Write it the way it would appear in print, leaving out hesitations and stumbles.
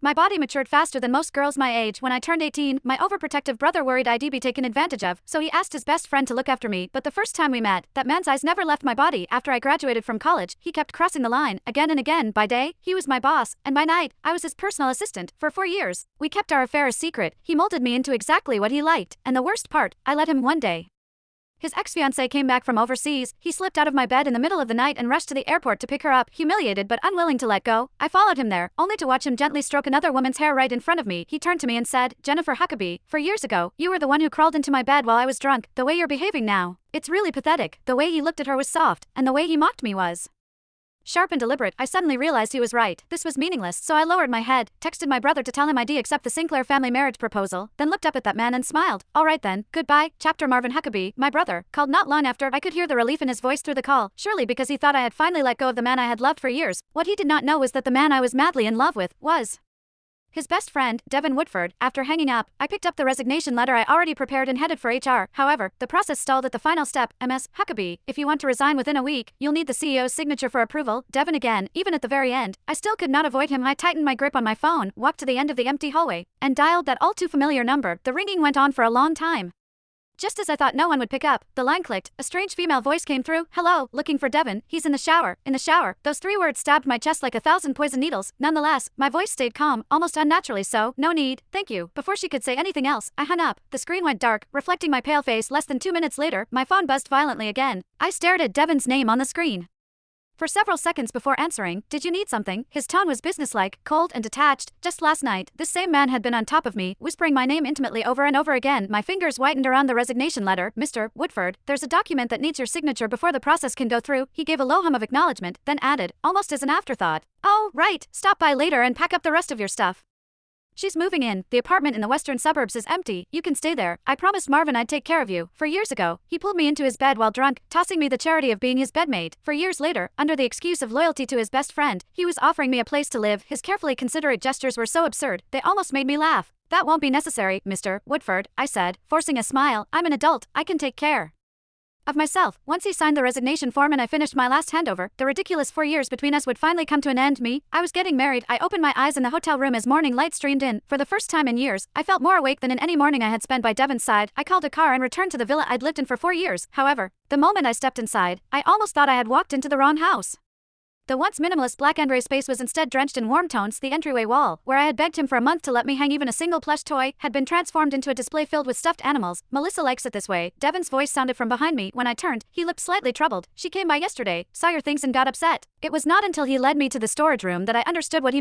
My body matured faster than most girls my age. When I turned 18, my overprotective brother worried I'd be taken advantage of, so he asked his best friend to look after me. But the first time we met, that man's eyes never left my body. After I graduated from college, he kept crossing the line, again and again. By day, he was my boss, and by night, I was his personal assistant. For 4 years, we kept our affair a secret. He molded me into exactly what he liked, and the worst part, I let him one day. His ex-fiancée came back from overseas. He slipped out of my bed in the middle of the night and rushed to the airport to pick her up. Humiliated but unwilling to let go, I followed him there, only to watch him gently stroke another woman's hair right in front of me. He turned to me and said, "Jennifer Huckabee, 4 years ago, you were the one who crawled into my bed while I was drunk. The way you're behaving now, it's really pathetic." The way he looked at her was soft, and the way he mocked me was sharp and deliberate. I suddenly realized he was right. This was meaningless, so I lowered my head, texted my brother to tell him I'd accept the Sinclair family marriage proposal, then looked up at that man and smiled. "All right then, goodbye." Chapter Marvin Huckabee, my brother, called not long after. I could hear the relief in his voice through the call, surely because he thought I had finally let go of the man I had loved for years. What he did not know was that the man I was madly in love with was his best friend, Devin Woodford. After hanging up, I picked up the resignation letter I already prepared and headed for HR. However, the process stalled at the final step. "Ms. Huckabee, if you want to resign within a week, you'll need the CEO's signature for approval." Devin again. Even at the very end, I still could not avoid him. I tightened my grip on my phone, walked to the end of the empty hallway, and dialed that all too familiar number. The ringing went on for a long time. Just as I thought no one would pick up, the line clicked. A strange female voice came through. "Hello, looking for Devin? He's in the shower." In the shower. Those 3 words stabbed my chest like 1,000 poison needles. Nonetheless, my voice stayed calm, almost unnaturally so. "No need, thank you." Before she could say anything else, I hung up. The screen went dark, reflecting my pale face. Less than 2 minutes later, my phone buzzed violently again. I stared at Devin's name on the screen for several seconds before answering. "Did you need something?" His tone was businesslike, cold and detached. Just last night, this same man had been on top of me, whispering my name intimately over and over again. My fingers whitened around the resignation letter. "Mr. Woodford, there's a document that needs your signature before the process can go through." He gave a low hum of acknowledgement, then added, almost as an afterthought, "Oh, right, stop by later and pack up the rest of your stuff. She's moving in. The apartment in the western suburbs is empty. You can stay there. I promised Marvin I'd take care of you." 4 years ago, he pulled me into his bed while drunk, tossing me the charity of being his bedmate. 4 years later, under the excuse of loyalty to his best friend, he was offering me a place to live. His carefully considerate gestures were so absurd, they almost made me laugh. "That won't be necessary, Mr. Woodford," I said, forcing a smile. "I'm an adult. I can take care of myself." Once he signed the resignation form and I finished my last handover, the ridiculous 4 years between us would finally come to an end. I was getting married. I opened my eyes in the hotel room as morning light streamed in. For the first time in years, I felt more awake than in any morning I had spent by Devin's side. I called a car and returned to the villa I'd lived in for 4 years. However, the moment I stepped inside, I almost thought I had walked into the wrong house. The once minimalist black and gray space was instead drenched in warm tones. The entryway wall, where I had begged him for a month to let me hang even a single plush toy, had been transformed into a display filled with stuffed animals. "Melissa likes it this way." Devin's voice sounded from behind me. When I turned, he looked slightly troubled. "She came by yesterday, saw your things and got upset." It was not until he led me to the storage room that I understood what he